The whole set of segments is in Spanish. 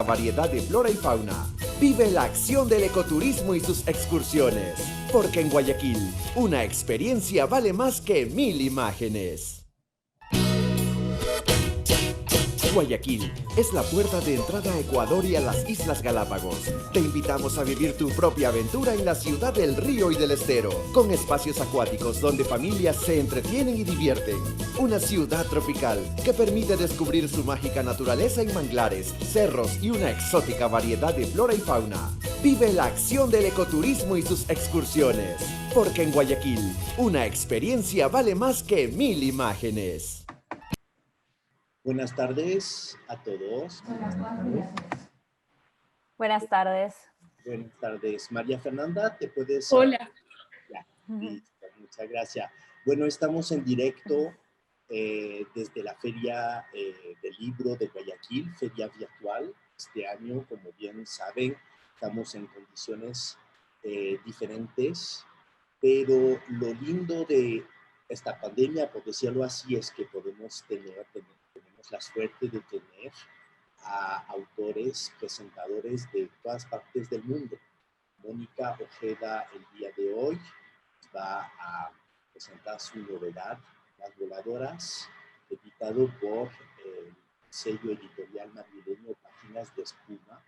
variedad de flora y fauna. Vive la acción del ecoturismo y sus excursiones. Porque en Guayaquil, una experiencia vale más que 1000 imágenes. Guayaquil es la puerta de entrada a Ecuador y a las Islas Galápagos. Te invitamos a vivir tu propia aventura en la ciudad del río y del estero, con espacios acuáticos donde familias se entretienen y divierten. Una ciudad tropical que permite descubrir su mágica naturaleza en manglares, cerros y una exótica variedad de flora y fauna. Vive la acción del ecoturismo y sus excursiones. Porque en Guayaquil, una experiencia vale más que 1000 imágenes. Buenas tardes a todos. Buenas tardes. Buenas tardes. María Fernanda, ¿te puedes...? Hola. Ya, listo, muchas gracias. Bueno, estamos en directo desde la Feria del Libro de Guayaquil, feria virtual. Este año, como bien saben, estamos en condiciones diferentes, pero lo lindo de esta pandemia, por decirlo así, es que tenemos la suerte de tener a autores, presentadores de todas partes del mundo. Mónica Ojeda el día de hoy va a presentar su novedad, Las Voladoras, editado por el sello editorial madrileño Páginas de Espuma.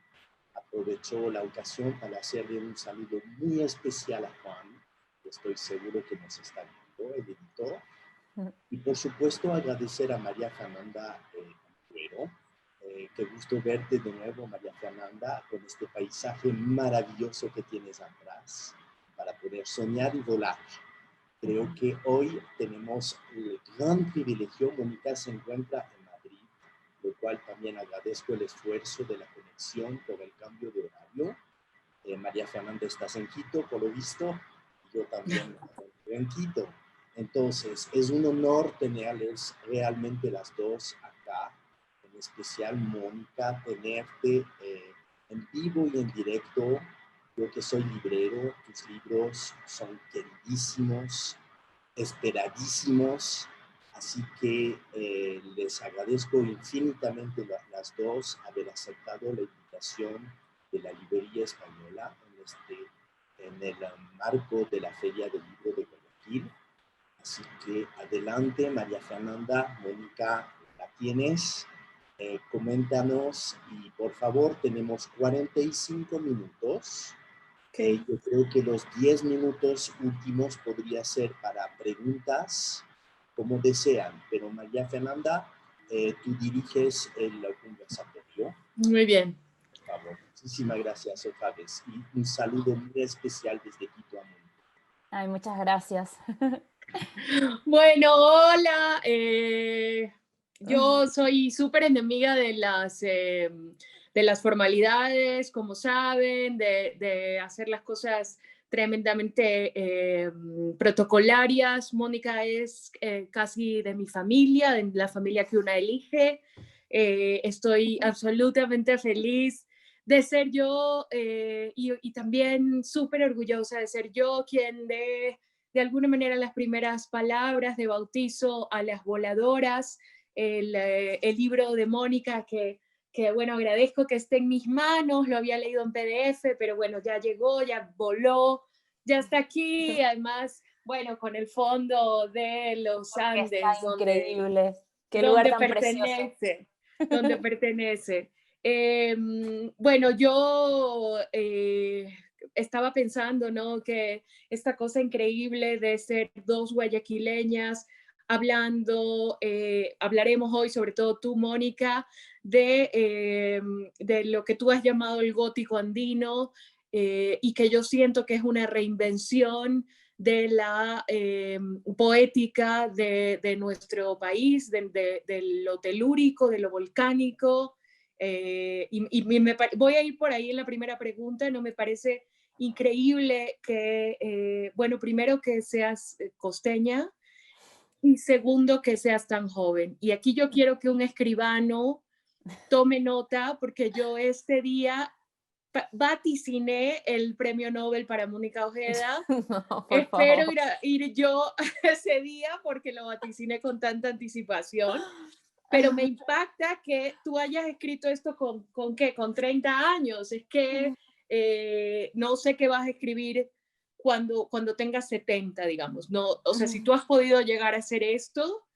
Aprovecho la ocasión para hacerle un saludo muy especial a Juan, que estoy seguro que nos está viendo, el editor. Y por supuesto agradecer a María Fernanda Cuero. Qué gusto verte de nuevo, María Fernanda, con este paisaje maravilloso que tienes atrás para poder soñar y volar. Creo que hoy tenemos el gran privilegio. Mónica se encuentra en Madrid, lo cual también agradezco el esfuerzo de la conexión por el cambio de horario. María Fernanda, estás en Quito, por lo visto, y yo también en Quito. Entonces, es un honor tenerles realmente las dos acá, en especial Mónica, tenerte en vivo y en directo. Yo que soy librero, tus libros son queridísimos, esperadísimos, así que les agradezco infinitamente las dos haber aceptado la invitación de la Librería Española en el marco de la Feria del Libro de Guayaquil. Así que adelante, María Fernanda, Mónica, la tienes. Coméntanos y por favor, tenemos 45 minutos. Yo creo que los 10 minutos últimos podría ser para preguntas, como desean. Pero María Fernanda, tú diriges el conversatorio. Muy bien. Por favor, muchísimas gracias otra vez. Y un saludo muy especial desde Quito a Mónica. Ay, muchas gracias. Bueno, hola. Yo soy súper enemiga de las formalidades, como saben, de hacer las cosas tremendamente protocolarias. Mónica es casi de mi familia, de la familia que una elige. Estoy absolutamente feliz de ser yo y también súper orgullosa de ser yo quien de alguna manera las primeras palabras de bautizo a Las Voladoras, el libro de Mónica que bueno, agradezco que esté en mis manos, lo había leído en PDF, pero bueno, ya llegó, ya voló, ya está aquí, además, bueno, con el fondo de los Andes, Increíble. Qué lugar tan pertenece, donde pertenece. Bueno, yo estaba pensando, ¿no? Que esta cosa increíble de ser dos guayaquileñas hablando, hablaremos hoy, sobre todo tú, Mónica, de lo que tú has llamado el gótico andino y que yo siento que es una reinvención de la poética de nuestro país, de lo telúrico, de lo volcánico. Voy a ir por ahí en la primera pregunta. No me parece increíble que, bueno, primero que seas costeña y segundo que seas tan joven. Y aquí yo quiero que un escribano tome nota porque yo este día vaticiné el premio Nobel para Mónica Ojeda. No, Espero ir yo ese día porque lo vaticiné con tanta anticipación. pero me impacta que tú hayas escrito esto ¿con qué? Con 30 años. Es que no sé qué vas a escribir cuando tengas 70, digamos. No, o sea, si tú has podido llegar a hacer esto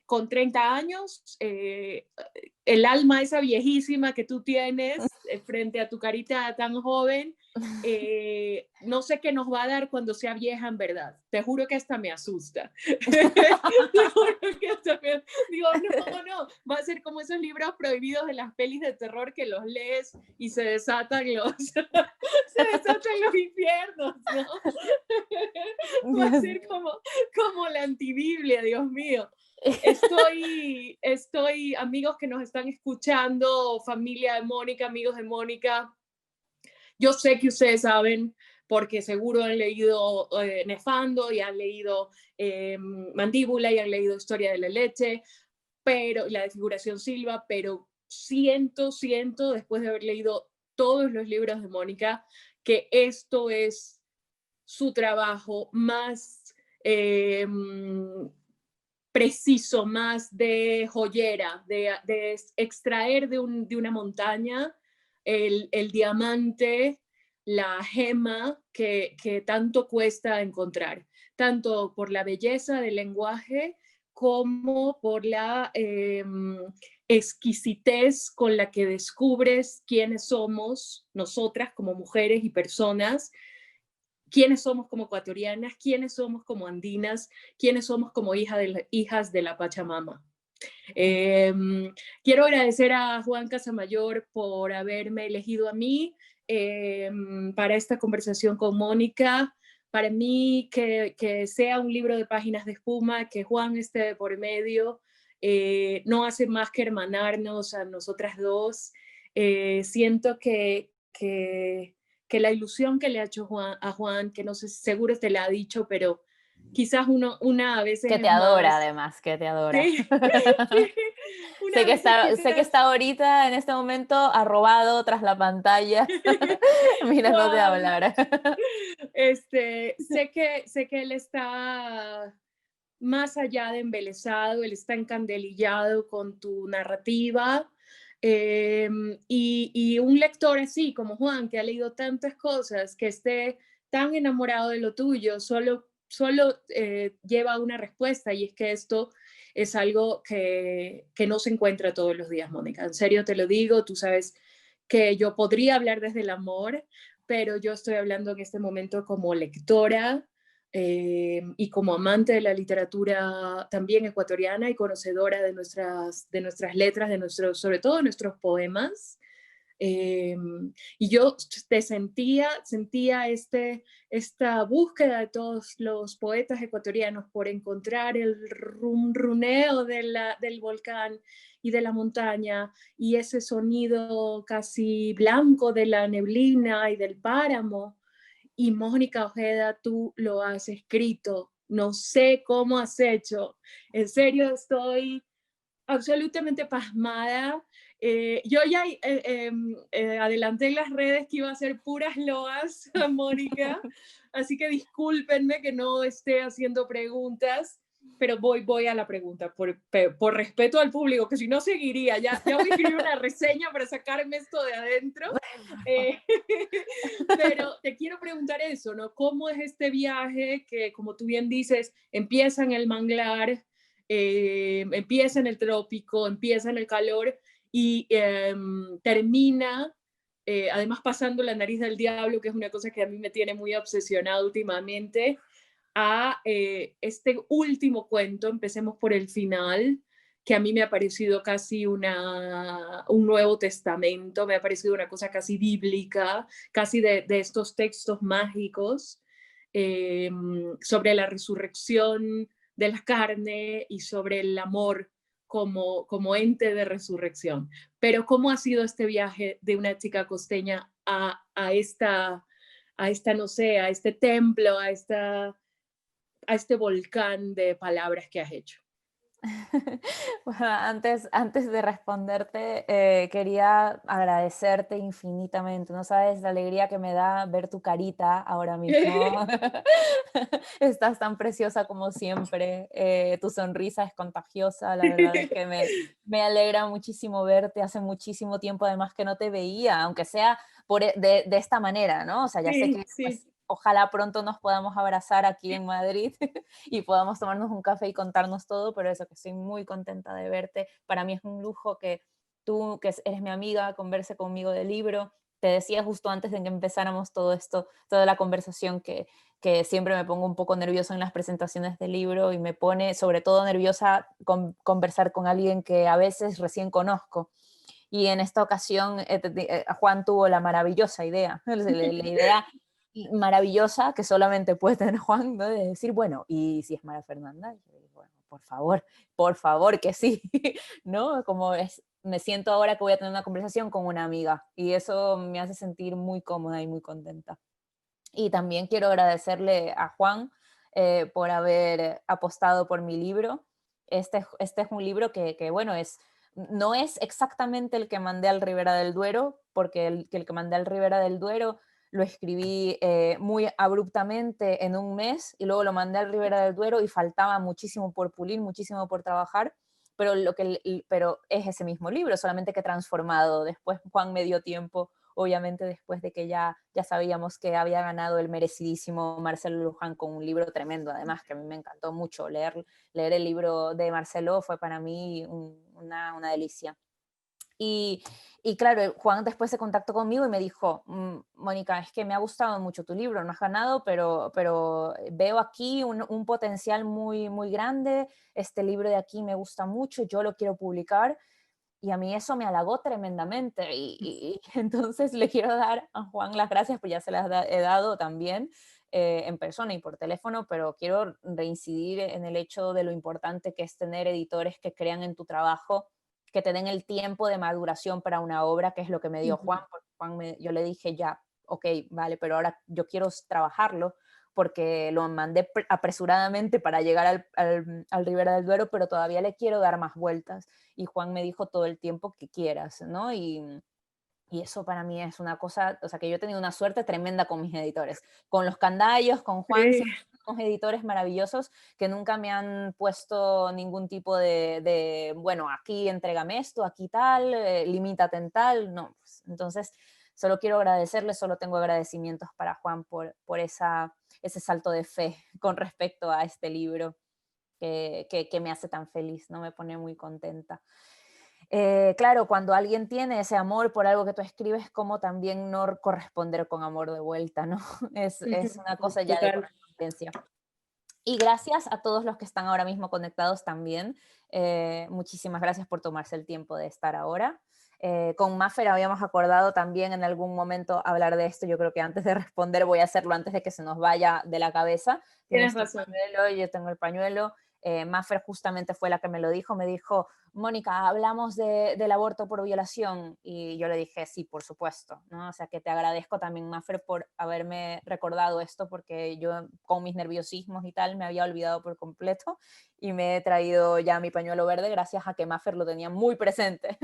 con 30 años, el alma esa viejísima que tú tienes frente a tu carita tan joven, no sé qué nos va a dar cuando sea vieja en verdad. Te juro que hasta me asusta. Te juro que hasta digo, no, va a ser como esos libros prohibidos de las pelis de terror que los lees y se desatan se desatan los infiernos, ¿no? Va a ser como la antibiblia, Dios mío. Estoy, amigos que nos están escuchando, familia de Mónica, amigos de Mónica, yo sé que ustedes saben, porque seguro han leído Nefando y han leído Mandíbula y han leído Historia de la Leche, pero la desfiguración Silva, pero siento, después de haber leído todos los libros de Mónica, que esto es su trabajo más preciso, más de joyera, de extraer de una montaña el diamante, la gema que tanto cuesta encontrar, tanto por la belleza del lenguaje como por la exquisitez con la que descubres quiénes somos nosotras como mujeres y personas, quiénes somos como ecuatorianas, quiénes somos como andinas, quiénes somos como hijas de la Pachamama. Quiero agradecer a Juan Casamayor por haberme elegido a mí para esta conversación con Mónica. Para mí, que sea un libro de páginas de espuma, que Juan esté por medio, no hace más que hermanarnos a nosotras dos. Siento que la ilusión que le ha hecho a Juan, que no sé, seguro te la ha dicho, pero quizás una a veces que te adora, además, que te adora. Sí. Sé que está ahorita, en este momento, arrobado tras la pantalla, mirándote hablar. Sé que él está más allá de embelesado, él está encandelillado con tu narrativa. Y un lector así como Juan, que ha leído tantas cosas, que esté tan enamorado de lo tuyo, solo lleva una respuesta, y es que esto es algo que no se encuentra todos los días, Mónica. En serio te lo digo, tú sabes que yo podría hablar desde el amor, pero yo estoy hablando en este momento como lectora y como amante de la literatura también ecuatoriana y conocedora de nuestras letras, sobre todo de nuestros poemas. Y yo sentía esta búsqueda de todos los poetas ecuatorianos por encontrar el runeo del volcán y de la montaña y ese sonido casi blanco de la neblina y del páramo. Y Mónica Ojeda, tú lo has escrito, no sé cómo has hecho, en serio estoy absolutamente pasmada. Yo ya adelanté en las redes que iba a hacer puras loas a Mónica, así que discúlpenme que no esté haciendo preguntas, pero voy a la pregunta, por respeto al público, que si no seguiría, ya voy a escribir una reseña para sacarme esto de adentro. Pero te quiero preguntar eso, ¿no? ¿Cómo es este viaje que, como tú bien dices, empieza en el manglar, empieza en el trópico, empieza en el calor y termina, además pasando la nariz del diablo, que es una cosa que a mí me tiene muy obsesionada últimamente, a este último cuento, empecemos por el final, que a mí me ha parecido casi un Nuevo Testamento, me ha parecido una cosa casi bíblica, casi de estos textos mágicos sobre la resurrección de la carne y sobre el amor como ente de resurrección. Pero ¿cómo ha sido este viaje de una chica costeña a no sé, a este templo, a este volcán de palabras que has hecho? Bueno, antes de responderte, quería agradecerte infinitamente. No sabes la alegría que me da ver tu carita ahora mismo. Estás tan preciosa como siempre. Tu sonrisa es contagiosa. La verdad es que me alegra muchísimo verte. Hace muchísimo tiempo además que no te veía, aunque sea de esta manera, ¿no? O sea, ya sé Sí, que sí. pues, ojalá pronto nos podamos abrazar aquí en Madrid y podamos tomarnos un café y contarnos todo, pero eso, que estoy muy contenta de verte. Para mí es un lujo que tú, que eres mi amiga, converse conmigo del libro. Te decía justo antes de que empezáramos todo esto, toda la conversación, que siempre me pongo un poco nerviosa en las presentaciones del libro y me pone sobre todo nerviosa conversar con alguien que a veces recién conozco. Y en esta ocasión Juan tuvo la maravillosa idea, la idea maravillosa que solamente puede tener Juan, ¿no? De decir, bueno, ¿y si es María Fernanda? Y yo digo, bueno, por favor que sí, ¿no? Como es, me siento ahora que voy a tener una conversación con una amiga y eso me hace sentir muy cómoda y muy contenta. Y también quiero agradecerle a Juan por haber apostado por mi libro. Este es un libro que bueno, no es exactamente el que mandé al Ribera del Duero, porque el que mandé al Ribera del Duero lo escribí muy abruptamente en un mes y luego lo mandé al Ribera del Duero y faltaba muchísimo por pulir, muchísimo por trabajar, pero es ese mismo libro, solamente que transformado. Después Juan me dio tiempo, obviamente después de que ya sabíamos que había ganado el merecidísimo Marcelo Luján con un libro tremendo, además que a mí me encantó mucho leer el libro de Marcelo, fue para mí una delicia. Y claro, Juan después se contactó conmigo y me dijo, Mónica, es que me ha gustado mucho tu libro, no has ganado, pero veo aquí un potencial muy, muy grande, este libro de aquí me gusta mucho, yo lo quiero publicar. Y a mí eso me halagó tremendamente y entonces le quiero dar a Juan las gracias, pues ya se las he dado también en persona y por teléfono, pero quiero reincidir en el hecho de lo importante que es tener editores que crean en tu trabajo, que te den el tiempo de maduración para una obra, que es lo que me dio Juan, porque yo le dije ya, ok, vale, pero ahora yo quiero trabajarlo, porque lo mandé apresuradamente para llegar al Ribera del Duero, pero todavía le quiero dar más vueltas. Y Juan me dijo todo el tiempo que quieras, ¿no? Y eso para mí es una cosa, o sea, que yo he tenido una suerte tremenda con mis editores, con los Candayos, con Juan, Sí. siempre unos editores maravillosos que nunca me han puesto ningún tipo bueno, aquí entrégame esto, aquí tal, limítate en tal, no. Pues, entonces, solo quiero agradecerle, solo tengo agradecimientos para Juan por ese salto de fe con respecto a este libro que me hace tan feliz, ¿no? Me pone muy contenta. Claro, cuando alguien tiene ese amor por algo que tú escribes, como también no corresponder con amor de vuelta, ¿no? Es una cosa ya de Total. correspondencia. Y gracias a todos los que están ahora mismo conectados también. Muchísimas gracias por tomarse el tiempo de estar ahora. Con Maffer habíamos acordado también en algún momento hablar de esto. Yo creo que antes de responder voy a hacerlo antes de que se nos vaya de la cabeza. Tienes Tienes tu razón. pañuelo, yo tengo el pañuelo. Maffer justamente fue la que me lo dijo. Me dijo, Mónica, hablamos del aborto por violación. Y yo le dije, sí, por supuesto, ¿no? O sea, que te agradezco también, Maffer, por haberme recordado esto, porque yo con mis nerviosismos y tal me había olvidado por completo y me he traído ya mi pañuelo verde gracias a que Maffer lo tenía muy presente.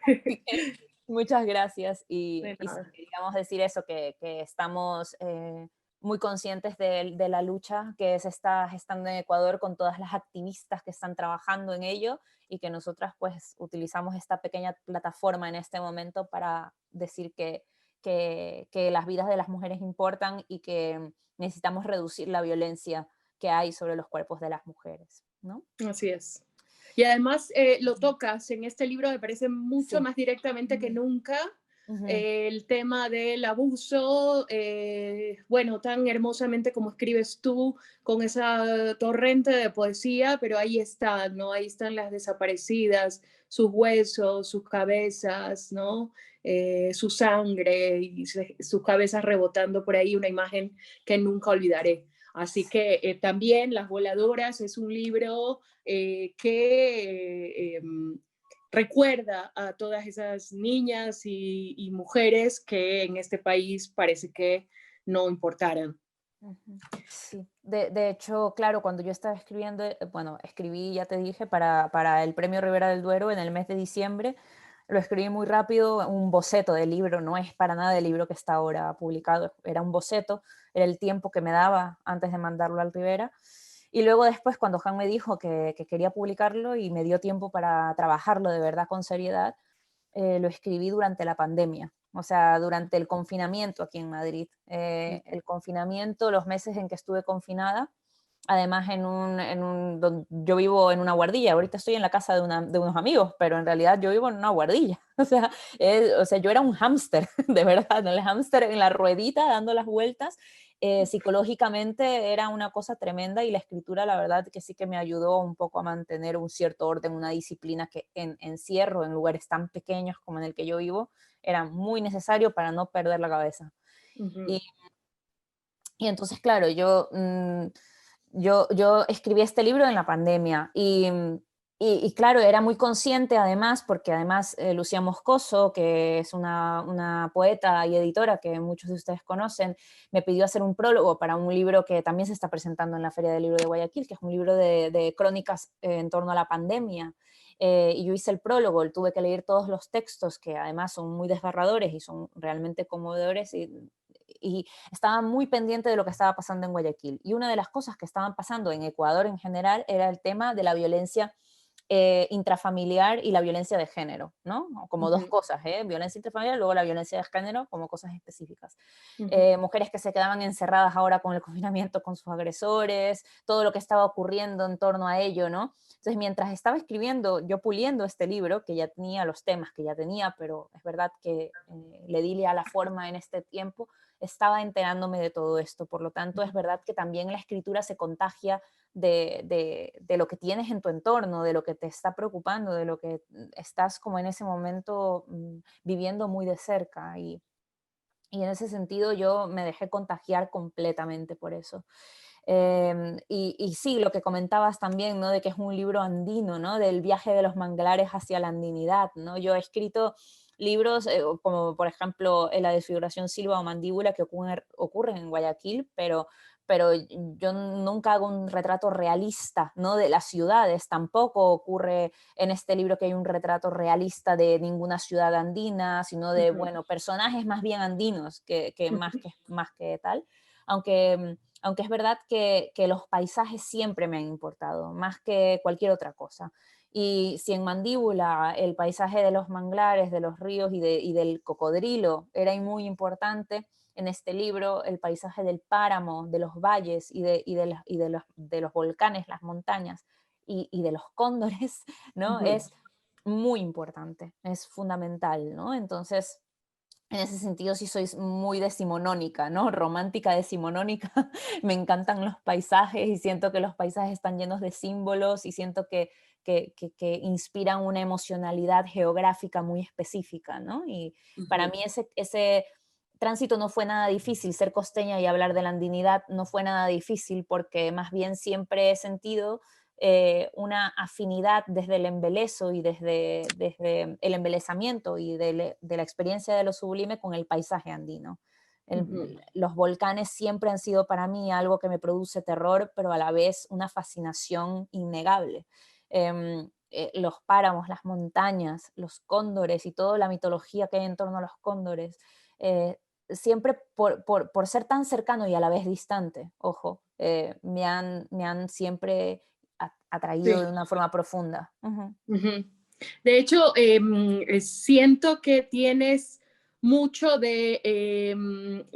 Así que muchas gracias De y sí, nada. queríamos decir eso, que estamos muy conscientes de la lucha que se está gestando en Ecuador con todas las activistas que están trabajando en ello y que nosotras pues utilizamos esta pequeña plataforma en este momento para decir que las vidas de las mujeres importan y que necesitamos reducir la violencia que hay sobre los cuerpos de las mujeres, ¿no? Así es. Y además lo tocas en este libro, me parece mucho Sí. más directamente que nunca, Ujú. el tema del abuso, bueno, tan hermosamente como escribes tú, con esa torrente de poesía, pero ahí están, ¿no? Ahí están las desaparecidas, sus huesos, sus cabezas, ¿no? Su sangre y sus cabezas rebotando por ahí, una imagen que nunca olvidaré. Así que también Las Voladoras es un libro que recuerda a todas esas niñas y mujeres que en este país parece que no importaran. Ujú. Sí, de hecho, claro, cuando yo estaba escribiendo, bueno, escribí, ya te dije, para el Premio Rivera del Duero en el mes de diciembre, lo escribí muy rápido, un boceto del libro, no es para nada el libro que está ahora publicado, era un boceto, era el tiempo que me daba antes de mandarlo al Rivera. Y luego después, cuando Juan me dijo que quería publicarlo y me dio tiempo para trabajarlo de verdad con seriedad, lo escribí durante la pandemia, o sea, durante el confinamiento aquí en Madrid. El confinamiento, los meses en que estuve confinada, además yo vivo en una guardilla, ahorita estoy en la casa de unos amigos, pero en realidad yo vivo en una guardilla, o sea, yo era un hámster, de verdad, ¿no? El hámster en la ruedita dando las vueltas. Psicológicamente era una cosa tremenda y la escritura la verdad que sí que me ayudó un poco a mantener un cierto orden, una disciplina que en encierro en lugares tan pequeños como en el que yo vivo era muy necesario para no perder la cabeza. Ujú, Y, y entonces, claro, yo escribí este libro en la pandemia y claro, era muy consciente además, porque además Lucía Moscoso, que es una poeta y editora que muchos de ustedes conocen, me pidió hacer un prólogo para un libro que también se está presentando en la Feria del Libro de Guayaquil, que es un libro de crónicas en torno a la pandemia. Y yo hice el prólogo, tuve que leer todos los textos que además son muy desgarradores y son realmente conmovedores y estaba muy pendiente de lo que estaba pasando en Guayaquil. Y una de las cosas que estaban pasando en Ecuador en general era el tema de la violencia intrafamiliar y la violencia de género, ¿no? Como dos ujú, cosas, violencia intrafamiliar, luego la violencia de género como cosas específicas. ujú, Mujeres que se quedaban encerradas ahora con el confinamiento con sus agresores, todo lo que estaba ocurriendo en torno a ello, ¿no? Entonces, mientras estaba escribiendo, yo puliendo este libro, que ya tenía los temas que ya tenía, pero es verdad que le di a la forma en este tiempo, estaba enterándome de todo esto. Por lo tanto, es verdad que también la escritura se contagia de lo que tienes en tu entorno, de lo que te está preocupando, de lo que estás como en ese momento viviendo muy de cerca. Y en ese sentido yo me dejé contagiar completamente por eso. Y sí, lo que comentabas también, ¿no? De que es un libro andino, ¿no? Del viaje de los manglares hacia la andinidad, ¿no? Yo he escrito libros como, por ejemplo, La desfiguración Silva o Mandíbula, que ocurren en Guayaquil, pero yo nunca hago un retrato realista, ¿no? De las ciudades. Tampoco ocurre en este libro que hay un retrato realista de ninguna ciudad andina, sino de, ujú, bueno, personajes más bien andinos ujú, más que tal. Aunque es verdad que los paisajes siempre me han importado, más que cualquier otra cosa. Y si en Mandíbula el paisaje de los manglares, de los ríos y del cocodrilo era muy importante, en este libro el paisaje del páramo, de los valles de los volcanes, las montañas y de los cóndores, ¿no? ujú. Es muy importante, es fundamental, ¿no? Entonces, en ese sentido sí soy muy decimonónica, ¿no? Romántica decimonónica. Me encantan los paisajes y siento que los paisajes están llenos de símbolos y siento que inspiran una emocionalidad geográfica muy específica, ¿no? Y para Ujú, mí ese tránsito no fue nada difícil, ser costeña y hablar de la andinidad no fue nada difícil porque más bien siempre he sentido una afinidad desde el embelezo y desde el embelezamiento y de la experiencia de lo sublime con el paisaje andino. ujú, Los volcanes siempre han sido para mí algo que me produce terror, pero a la vez una fascinación innegable. Los páramos, las montañas, los cóndores y toda la mitología que hay en torno a los cóndores, siempre por ser tan cercano y a la vez distante, ojo, me han siempre atraído de sí, una forma profunda. Ujú. ujú. De hecho, siento que tienes mucho de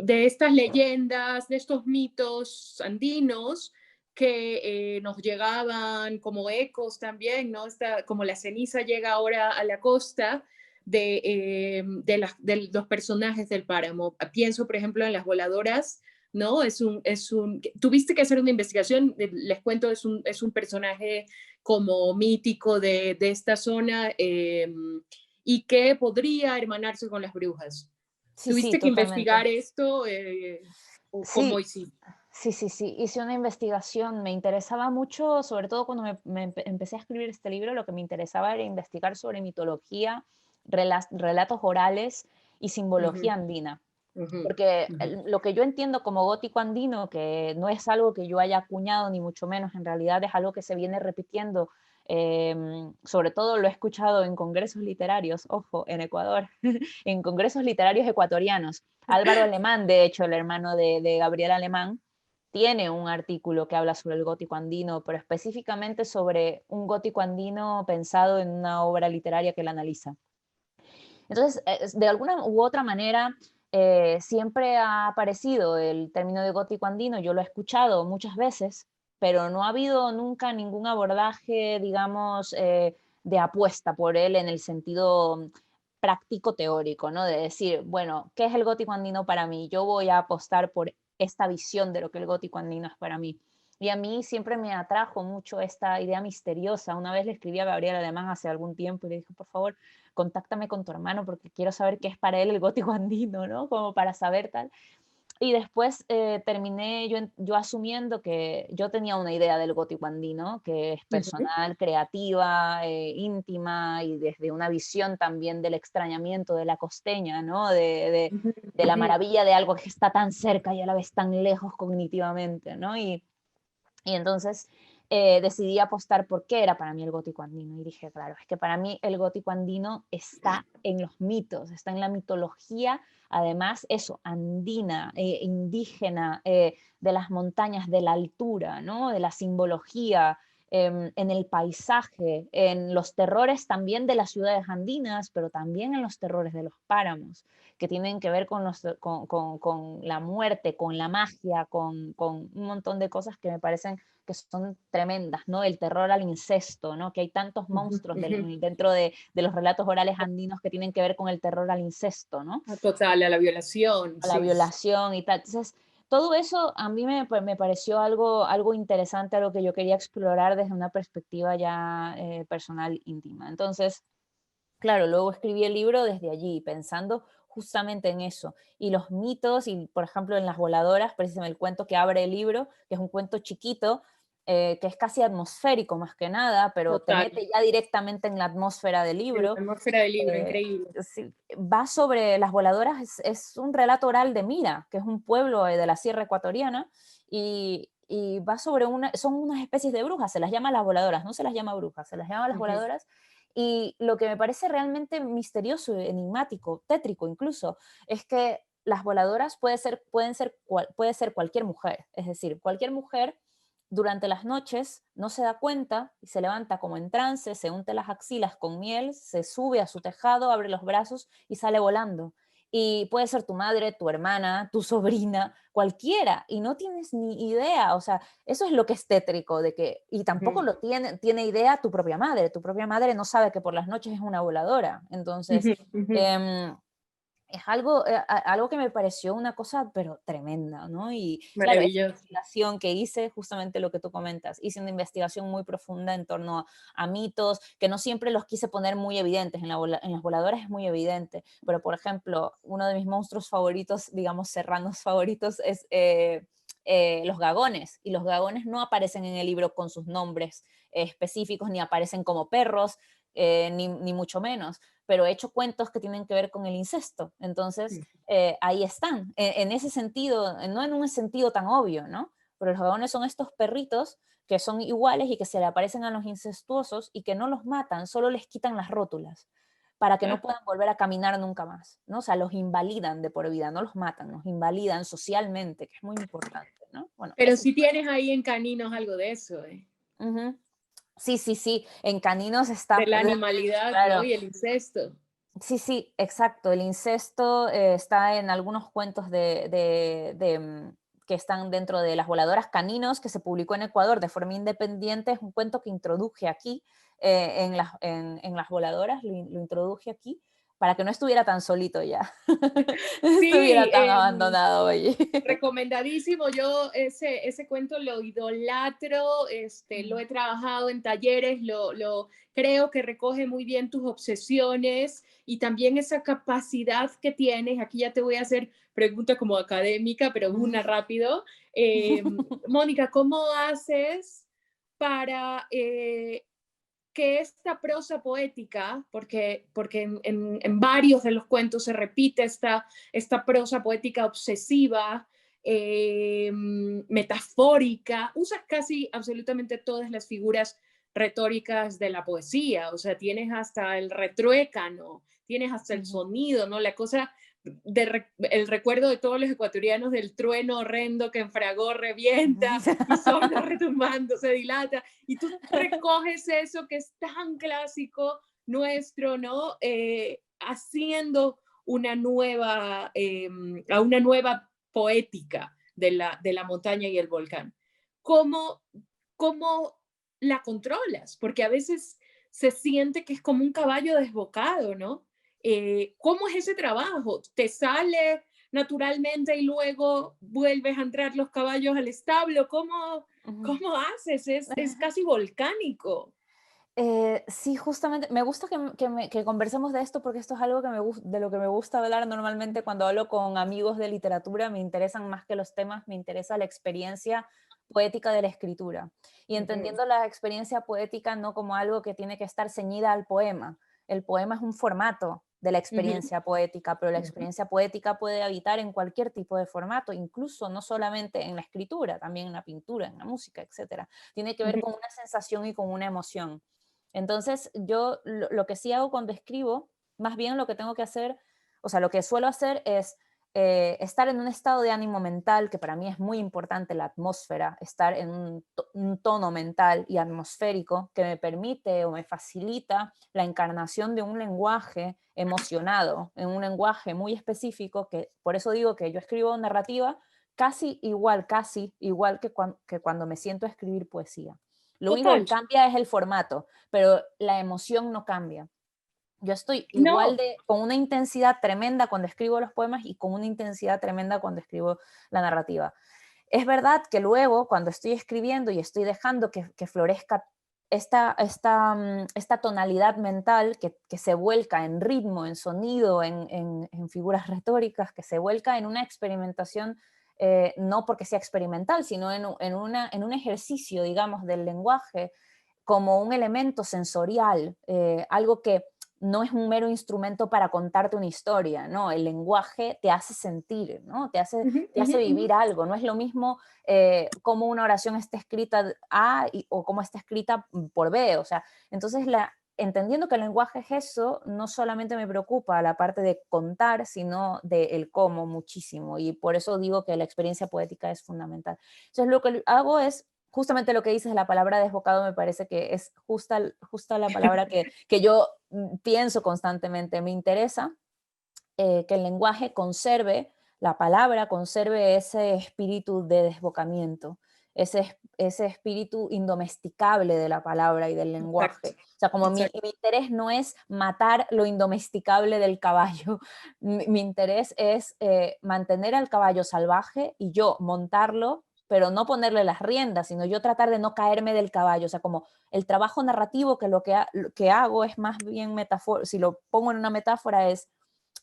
estas leyendas, de estos mitos andinos que nos llegaban como ecos también, ¿no? Como la ceniza llega ahora a la costa de los personajes del páramo. Pienso, por ejemplo, en las voladoras, ¿no? Tuviste que hacer una investigación, les cuento, es un personaje como mítico de esta zona y que podría hermanarse con las brujas. Sí, sí, ¿Tuviste que totalmente. investigar esto o cómo Sí, hiciste? sí. Hice una investigación. Me interesaba mucho, sobre todo cuando empecé a escribir este libro, lo que me interesaba era investigar sobre mitología, relatos orales y Ujú, simbología andina. Porque lo que yo entiendo como gótico andino, que no es algo que yo haya acuñado ni mucho menos, en realidad es algo que se viene repitiendo, sobre todo lo he escuchado en congresos literarios, ojo, en Ecuador, en congresos literarios ecuatorianos. Álvaro Alemán, de hecho, el hermano de Gabriel Alemán, tiene un artículo que habla sobre el gótico andino, pero específicamente sobre un gótico andino pensado en una obra literaria que él analiza. Entonces, de alguna u otra manera, siempre ha aparecido el término de gótico andino, yo lo he escuchado muchas veces, pero no ha habido nunca ningún abordaje, digamos, de apuesta por él en el sentido práctico teórico, ¿no? De decir, bueno, ¿qué es el gótico andino para mí? Yo voy a apostar por esta visión de lo que el gótico andino es para mí. Y a mí siempre me atrajo mucho esta idea misteriosa. Una vez le escribí a Gabriel Alemán hace algún tiempo y le dije, por favor, contáctame con tu hermano porque quiero saber qué es para él el gótico andino, ¿no? Como para saber tal. Y después terminé yo asumiendo que yo tenía una idea del gótico andino, que es personal, creativa, íntima y desde una visión también del extrañamiento de la costeña, ¿no? De la maravilla de algo que está tan cerca y a la vez tan lejos cognitivamente, ¿no? Y entonces decidí apostar por qué era para mí el gótico andino. Y dije, claro, es que para mí el gótico andino está en los mitos, está en la mitología, además eso, andina, indígena, de las montañas, de la altura, ¿no? De la simbología, en el paisaje, en los terrores también de las ciudades andinas, pero también en los terrores de los páramos, que tienen que ver con la muerte, con la magia, con un montón de cosas que me parecen que son tremendas, ¿no? El terror al incesto, ¿no? Que hay tantos monstruos dentro de los relatos orales andinos que tienen que ver con el terror al incesto, ¿no? Total, a la violación. A la violación y tal. Entonces, todo eso a mí me pareció algo interesante, algo que yo quería explorar desde una perspectiva ya personal, íntima. Entonces, claro, luego escribí el libro desde allí, pensando justamente en eso. Y los mitos, y por ejemplo en Las Voladoras, precisamente el cuento que abre el libro, que es un cuento chiquito, que es casi atmosférico más que nada, pero te mete ya directamente en la atmósfera del libro. La atmósfera del libro, increíble. Sí, va sobre Las Voladoras, es un relato oral de Mira, que es un pueblo de la sierra ecuatoriana, y va sobre son unas especies de brujas, se las llama Las Voladoras, no se las llama brujas, se las llama Las Voladoras. Y lo que me parece realmente misterioso, enigmático, tétrico incluso, es que las voladoras puede ser cualquier mujer. Es decir, cualquier mujer durante las noches no se da cuenta y se levanta como en trance, se unte las axilas con miel, se sube a su tejado, abre los brazos y sale volando. Y puede ser tu madre, tu hermana, tu sobrina, cualquiera, y no tienes ni idea. O sea, eso es lo que es tétrico, y tampoco lo tiene idea tu propia madre no sabe que por las noches es una voladora. Entonces, es algo que me pareció una cosa, pero tremenda, ¿no? Y claro, esa investigación que hice, justamente lo que tú comentas, hice una investigación muy profunda en torno a mitos, que no siempre los quise poner muy evidentes, en Las Voladoras es muy evidente, pero por ejemplo, uno de mis monstruos favoritos, digamos serranos favoritos, es los gagones, y los gagones no aparecen en el libro con sus nombres específicos, ni aparecen como perros, ni mucho menos, pero he hecho cuentos que tienen que ver con el incesto, entonces ahí están, en ese sentido, no en un sentido tan obvio, ¿no? Pero los gagones son estos perritos que son iguales y que se le aparecen a los incestuosos y que no los matan, solo les quitan las rótulas para que no puedan volver a caminar nunca más, ¿no? O sea, los invalidan de por vida, no los matan, los invalidan socialmente, que es muy importante, ¿no? Bueno, pero si tienes ahí en Caninos algo de eso, Sí, en Caninos está... De la animalidad, claro. ¿No? Y el incesto. Sí, exacto. El incesto está en algunos cuentos que están dentro de Las Voladoras. Caninos, que se publicó en Ecuador de forma independiente, es un cuento que introduje aquí, en Las Voladoras, lo introduje aquí, para que no estuviera tan solito ya, no estuviera tan abandonado allí. Recomendadísimo, yo ese cuento lo idolatro, lo he trabajado en talleres, lo creo que recoge muy bien tus obsesiones y también esa capacidad que tienes. Aquí ya te voy a hacer pregunta como académica, pero una rápido. Mónica, ¿cómo haces para que esta prosa poética, porque en varios de los cuentos se repite esta prosa poética obsesiva, metafórica, usas casi absolutamente todas las figuras retóricas de la poesía, o sea, tienes hasta el retruécano, tienes hasta el sonido, ¿no? La cosa el recuerdo de todos los ecuatorianos del trueno horrendo que en Fragor revienta y solo retumbando se dilata, y tú recoges eso que es tan clásico nuestro, ¿no? Haciendo una nueva poética de la montaña y el volcán. ¿Cómo la controlas? Porque a veces se siente que es como un caballo desbocado, ¿no? ¿Cómo es ese trabajo? ¿Te sale naturalmente y luego vuelves a entrar los caballos al establo? ¿Cómo haces? Es casi volcánico. Sí, justamente, me gusta que conversemos de esto porque esto es algo de lo que me gusta hablar normalmente cuando hablo con amigos de literatura. Me interesan más que los temas, me interesa la experiencia poética de la escritura. Y entendiendo la experiencia poética no como algo que tiene que estar ceñida al poema. El poema es un formato de la experiencia poética, pero la experiencia poética puede habitar en cualquier tipo de formato, incluso no solamente en la escritura, también en la pintura, en la música, etc. Tiene que ver con una sensación y con una emoción. Entonces, yo lo que sí hago cuando escribo, más bien lo que tengo que hacer, o sea, lo que suelo hacer es estar en un estado de ánimo mental, que para mí es muy importante la atmósfera, estar en un tono mental y atmosférico que me permite o me facilita la encarnación de un lenguaje emocionado, en un lenguaje muy específico, que por eso digo que yo escribo narrativa casi igual que cuando me siento a escribir poesía. Lo único que cambia es el formato, pero la emoción no cambia. Yo estoy igual con una intensidad tremenda cuando escribo los poemas y con una intensidad tremenda cuando escribo la narrativa. Es verdad que luego, cuando estoy escribiendo y estoy dejando que florezca esta tonalidad mental que se vuelca en ritmo, en sonido, en figuras retóricas, que se vuelca en una experimentación, no porque sea experimental, sino en un ejercicio, digamos, del lenguaje como un elemento sensorial, algo que no es un mero instrumento para contarte una historia, ¿no? El lenguaje te hace sentir, ¿no? Te hace vivir algo. No es lo mismo cómo una oración está escrita A o cómo está escrita por B. O sea, entonces entendiendo que el lenguaje es eso, no solamente me preocupa la parte de contar, sino del cómo muchísimo. Y por eso digo que la experiencia poética es fundamental. Entonces lo que hago es justamente lo que dices, la palabra desbocado me parece que es justa la palabra que yo pienso constantemente. Me interesa que el lenguaje conserve, la palabra conserve ese espíritu de desbocamiento, ese espíritu indomesticable de la palabra y del lenguaje. Exacto. O sea, como mi interés no es matar lo indomesticable del caballo, mi interés es mantener al caballo salvaje y yo montarlo, pero no ponerle las riendas, sino yo tratar de no caerme del caballo. O sea, como el trabajo narrativo lo que hago es más bien metáfora, si lo pongo en una metáfora es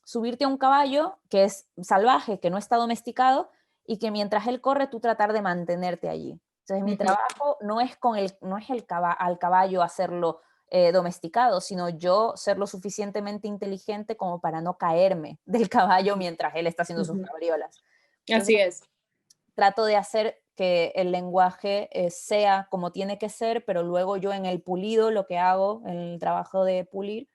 subirte a un caballo que es salvaje, que no está domesticado, y que mientras él corre tú tratar de mantenerte allí. Entonces mi trabajo no es al caballo hacerlo domesticado, sino yo ser lo suficientemente inteligente como para no caerme del caballo mientras él está haciendo sus cabriolas. Así es. Trato de hacer que el lenguaje sea como tiene que ser, pero luego yo en el pulido, lo que hago, en el trabajo de pulir,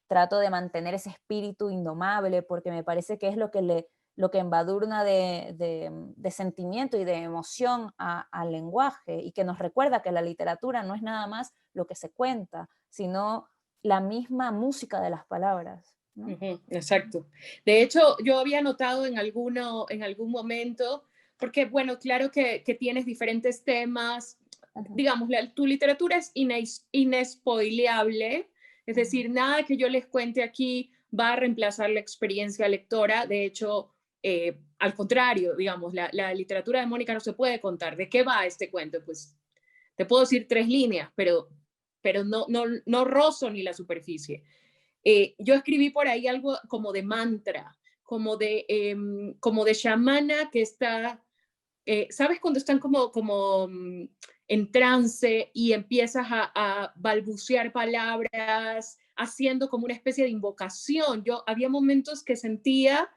trato de mantener ese espíritu indomable, porque me parece que es lo que embadurna de sentimiento y de emoción al lenguaje, y que nos recuerda que la literatura no es nada más lo que se cuenta, sino la misma música de las palabras, ¿no? Exacto. De hecho, yo había notado en algún momento, porque bueno, claro que tienes diferentes temas, digamos, tu literatura es inespoileable, es decir, nada que yo les cuente aquí va a reemplazar la experiencia lectora. De hecho, al contrario, digamos, la literatura de Mónica no se puede contar. ¿De qué va este cuento? Pues te puedo decir 3 líneas, pero no rozo ni la superficie. Yo escribí por ahí algo como de mantra, como de chamana que está, ¿sabes cuando están como en trance y empiezas a balbucear palabras, haciendo como una especie de invocación. Yo había momentos que sentía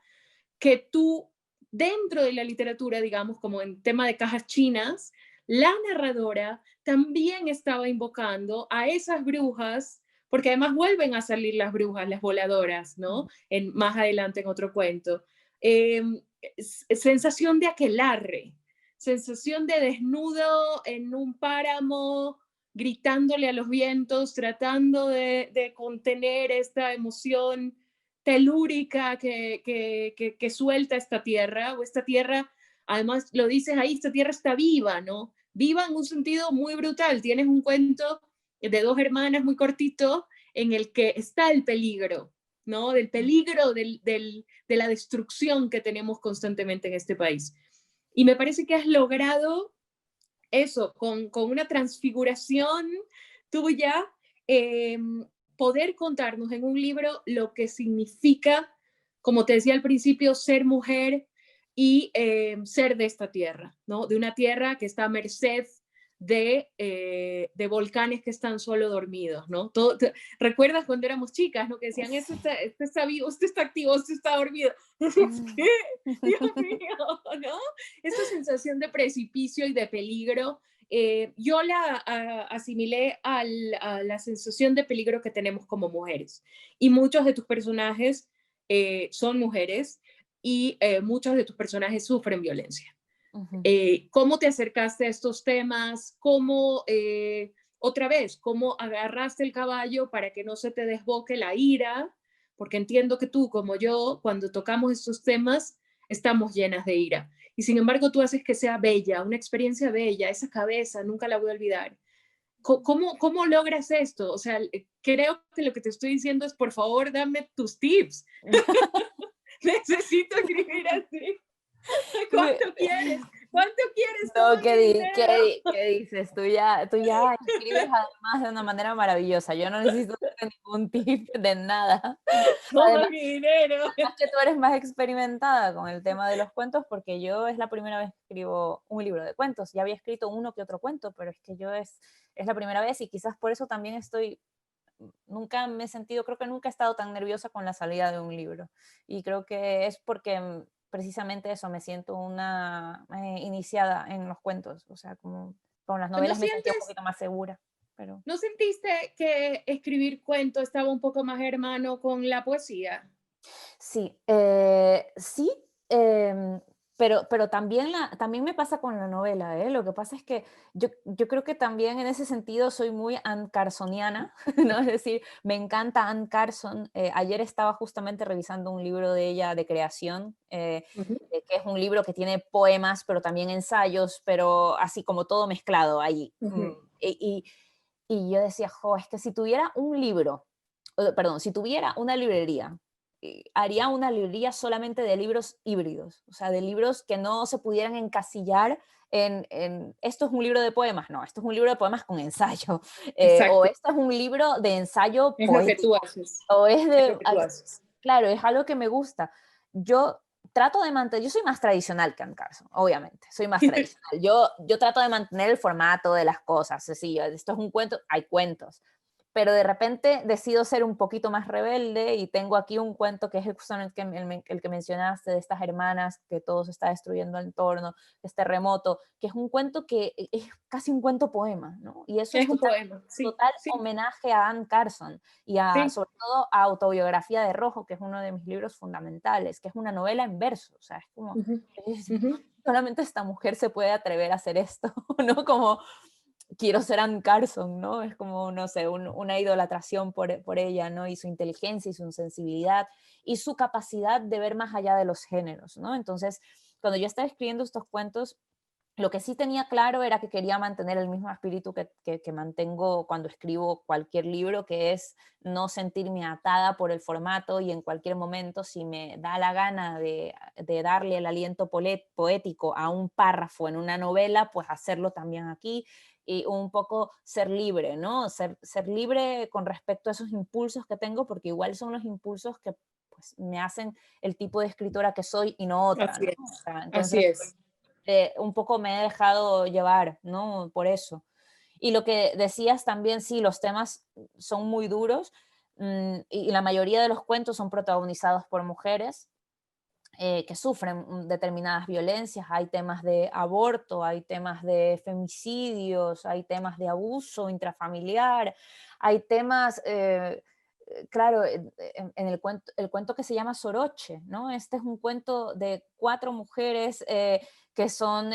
que tú, dentro de la literatura, digamos, como en tema de cajas chinas, la narradora también estaba invocando a esas brujas, porque además vuelven a salir las brujas, las voladoras, ¿no? Más adelante en otro cuento. Sensación de aquelarre, sensación de desnudo en un páramo, gritándole a los vientos, tratando de contener esta emoción telúrica que suelta esta tierra, o esta tierra, además lo dices ahí, esta tierra está viva, ¿no? Viva en un sentido muy brutal. Tienes un cuento de dos hermanas muy cortito en el que está el peligro, ¿no? Del peligro de la destrucción que tenemos constantemente en este país. Y me parece que has logrado eso, con una transfiguración tuya, poder contarnos en un libro lo que significa, como te decía al principio, ser mujer y ser de esta tierra, ¿no? De una tierra que está a merced de volcanes que están solo dormidos, ¿no? ¿Recuerdas cuando éramos chicas, ¿no? Que decían, este está vivo, este está activo, este está dormido. ¿Qué? Dios mío, ¿no? Esta sensación de precipicio y de peligro, yo la asimilé a la sensación de peligro que tenemos como mujeres. Y muchos de tus personajes son mujeres y muchos de tus personajes sufren violencia. ¿Cómo te acercaste a estos temas? ¿Cómo, otra vez, cómo agarraste el caballo para que no se te desboque la ira? Porque entiendo que tú, como yo, cuando tocamos estos temas, estamos llenas de ira. Y sin embargo, tú haces que sea bella, una experiencia bella, esa cabeza, nunca la voy a olvidar. ¿Cómo logras esto? O sea, creo que lo que te estoy diciendo es, por favor, dame tus tips. Necesito escribir así. ¿Cuánto quieres? ¿Cuánto quieres? No, ¿qué dices? Tú ya escribes además de una manera maravillosa. Yo no necesito ningún tip de nada. Toma mi dinero. Además que tú eres más experimentada con el tema de los cuentos, porque yo es la primera vez que escribo un libro de cuentos. Ya había escrito uno que otro cuento, pero es que yo es la primera vez, y quizás por eso también nunca me he sentido, creo que nunca he estado tan nerviosa con la salida de un libro. Y creo que es porque precisamente eso, me siento una iniciada en los cuentos, o sea, como con las novelas me sentía un poquito más segura. Pero... ¿No sentiste que escribir cuentos estaba un poco más hermano con la poesía? Sí, sí, pero también me pasa con la novela, ¿eh? Lo que pasa es que yo creo que también en ese sentido soy muy Anne Carsoniana, ¿no? Es decir, me encanta Anne Carson. Ayer estaba justamente revisando un libro de ella de creación, que es un libro que tiene poemas, pero también ensayos, pero así como todo mezclado ahí. Y yo decía, jo, es que si tuviera un libro, perdón, si tuviera una librería, haría una librería solamente de libros híbridos, o sea, de libros que no se pudieran encasillar en esto es un libro de poemas, no, esto es un libro de poemas con ensayo, o esto es un libro de ensayo es poético, lo que tú haces. o es de... Es lo que tú haces. Claro, es algo que me gusta. Yo trato de mantener, yo soy más tradicional que Anne Carson, obviamente, soy más tradicional. Yo trato de mantener el formato de las cosas, así, esto es un cuento, hay cuentos, pero de repente decido ser un poquito más rebelde y tengo aquí un cuento que es justamente el que mencionaste, de estas hermanas, que todo se está destruyendo el entorno, este terremoto, que es un cuento que es casi un cuento poema, ¿no? Y eso es un poema, sí, total sí. homenaje a Anne Carson y sobre todo a Autobiografía de Rojo, que es uno de mis libros fundamentales, que es una novela en verso, o sea, es como, solamente esta mujer se puede atrever a hacer esto, ¿no? Como quiero ser Anne Carson, ¿no? Es como, no sé, una idolatración por ella, ¿no? Y su inteligencia y su sensibilidad y su capacidad de ver más allá de los géneros, ¿no? Entonces, cuando yo estaba escribiendo estos cuentos, lo que sí tenía claro era que quería mantener el mismo espíritu que mantengo cuando escribo cualquier libro, que es no sentirme atada por el formato y en cualquier momento, si me da la gana de darle el aliento poético a un párrafo en una novela, pues hacerlo también aquí, y un poco ser libre, ¿no? Ser libre con respecto a esos impulsos que tengo, porque igual son los impulsos que pues, me hacen el tipo de escritora que soy y no otra, Así ¿no? es. O sea, entonces, Así es. un poco me he dejado llevar, ¿no? Por eso. Y lo que decías también, sí, los temas son muy duros, y la mayoría de los cuentos son protagonizados por mujeres que sufren determinadas violencias. Hay temas de aborto, hay temas de femicidios, hay temas de abuso intrafamiliar, hay temas, claro, en el cuento que se llama Soroche, ¿no? Este es un cuento de 4 mujeres que son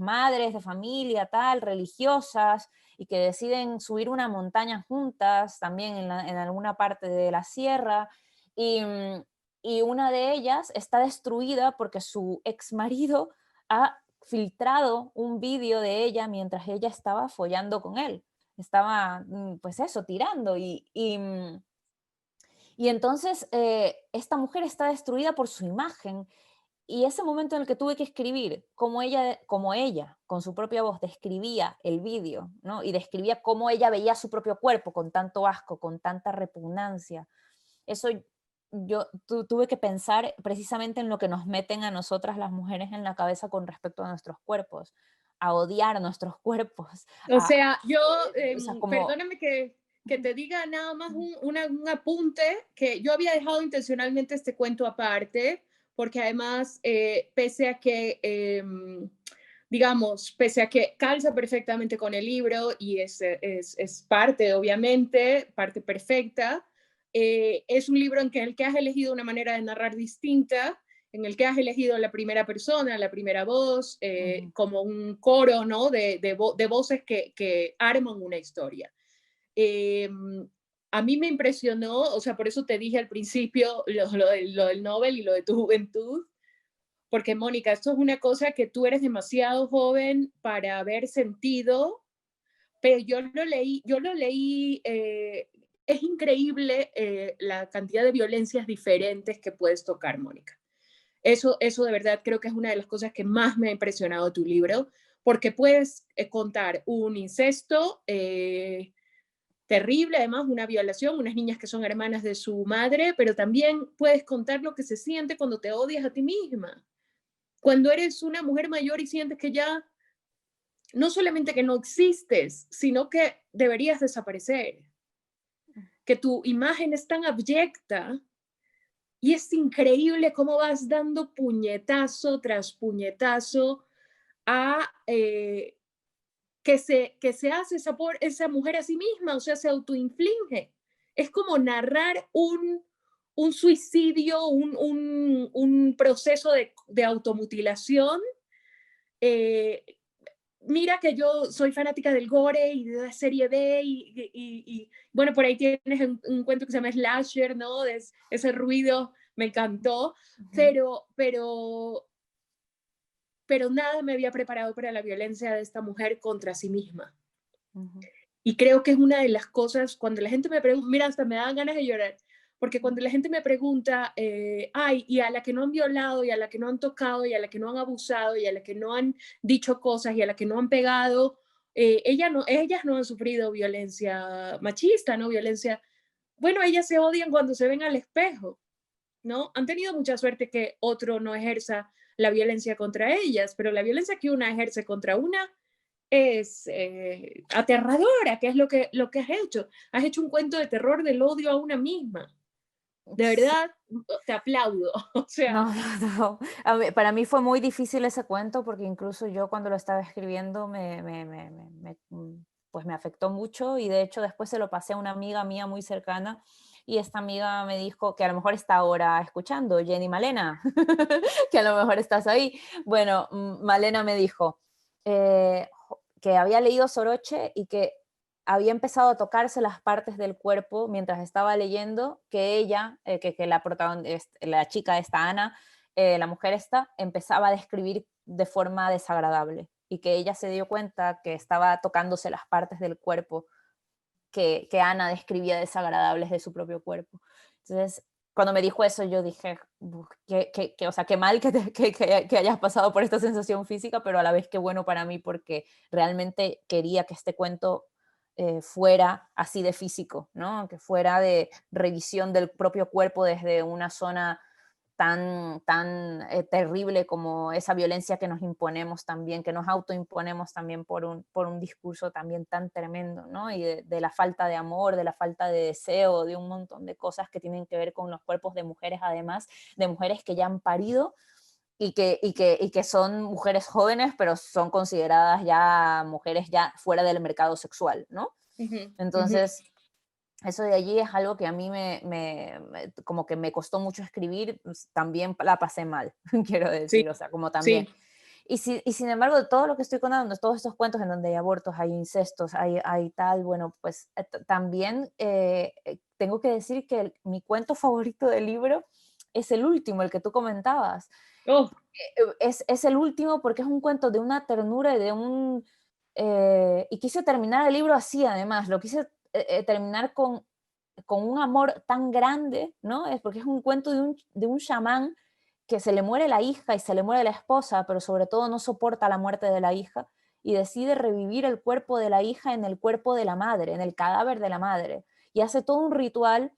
madres de familia, tal, religiosas, y que deciden subir una montaña juntas, también en alguna parte de la sierra, y, y una de ellas está destruida porque su ex marido ha filtrado un vídeo de ella mientras ella estaba follando con él. Estaba, pues eso, tirando. Y entonces esta mujer está destruida por su imagen. Y ese momento en el que tuve que escribir como ella, con su propia voz, describía el vídeo, ¿no? Y describía cómo ella veía su propio cuerpo con tanto asco, con tanta repugnancia. Eso tuve que pensar precisamente en lo que nos meten a nosotras las mujeres en la cabeza con respecto a nuestros cuerpos, a odiar nuestros cuerpos. O sea, yo, O sea, como... perdóname que te diga nada más un apunte, que yo había dejado intencionalmente este cuento aparte, porque además, pese a que, digamos, pese a que calza perfectamente con el libro y es parte, obviamente, parte perfecta, es un libro en el que has elegido una manera de narrar distinta, en el que has elegido la primera persona, la primera voz, como un coro, ¿no? de voces que arman una historia. A mí me impresionó, o sea, por eso te dije al principio lo del Nobel y lo de tu juventud, porque Mónica, esto es una cosa que tú eres demasiado joven para haber sentido, pero yo lo leí, es increíble la cantidad de violencias diferentes que puedes tocar, Mónica. Eso de verdad creo que es una de las cosas que más me ha impresionado de tu libro, porque puedes contar un incesto terrible, además una violación, unas niñas que son hermanas de su madre, pero también puedes contar lo que se siente cuando te odias a ti misma, cuando eres una mujer mayor y sientes que ya no solamente que no existes, sino que deberías desaparecer, que tu imagen es tan abyecta. Y es increíble cómo vas dando puñetazo tras puñetazo a que se hace esa mujer a sí misma, o sea, se autoinflige. Es como narrar un suicidio, un proceso de automutilación. Eh, Mira que yo soy fanática del gore y de la serie B y bueno, por ahí tienes un cuento que se llama Slasher, ¿no? Ese ruido me encantó, pero nada me había preparado para la violencia de esta mujer contra sí misma. Y creo que es una de las cosas, cuando la gente me pregunta, mira, hasta me dan ganas de llorar, porque cuando la gente me pregunta, ay, y a la que no han violado, y a la que no han tocado, y a la que no han abusado, y a la que no han dicho cosas, y a la que no han pegado, ellas no han sufrido violencia machista, ¿no? Violencia, bueno, ellas se odian cuando se ven al espejo, ¿no? Han tenido mucha suerte que otro no ejerza la violencia contra ellas, pero la violencia que una ejerce contra una es aterradora, que es lo que has hecho. Has hecho un cuento de terror del odio a una misma. De verdad, te aplaudo. O sea, No, no, no. Para mí fue muy difícil ese cuento porque incluso yo cuando lo estaba escribiendo pues me afectó mucho y de hecho después se lo pasé a una amiga mía muy cercana y esta amiga me dijo que a lo mejor está ahora escuchando, Jenny Malena, que a lo mejor estás ahí. Bueno, Malena me dijo que había leído Soroche y que había empezado a tocarse las partes del cuerpo mientras estaba leyendo, que ella, que la chica esta, Ana, la mujer esta, empezaba a describir de forma desagradable y que ella se dio cuenta que estaba tocándose las partes del cuerpo que Ana describía desagradables de su propio cuerpo. Entonces, cuando me dijo eso, yo dije, o sea, qué mal que hayas pasado por esta sensación física, pero a la vez qué bueno para mí porque realmente quería que este cuento fuera así de físico, ¿no? Que fuera de revisión del propio cuerpo desde una zona tan terrible como esa violencia que nos imponemos también, que nos autoimponemos también por un discurso también tan tremendo, ¿no? Y de la falta de amor, de la falta de deseo, de un montón de cosas que tienen que ver con los cuerpos de mujeres, además, de mujeres que ya han parido y que son mujeres jóvenes, pero son consideradas ya mujeres ya fuera del mercado sexual, ¿no? Entonces, eso de allí es algo que a mí como que me costó mucho escribir, pues, también la pasé mal, quiero decir, Sí, o sea, como también. sí. Y sin embargo, de todo lo que estoy contando, todos estos cuentos en donde hay abortos, hay incestos, hay tal, bueno, pues también tengo que decir que mi cuento favorito del libro es el último, el que tú comentabas. Oh, Es el último porque es un cuento de una ternura y de un... y quise terminar el libro así, además, lo quise terminar con un amor tan grande, ¿no? Es porque es un cuento de un chamán que se le muere la hija y se le muere la esposa, pero sobre todo no soporta la muerte de la hija y decide revivir el cuerpo de la hija en el cuerpo de la madre, en el cadáver de la madre. Y hace todo un ritual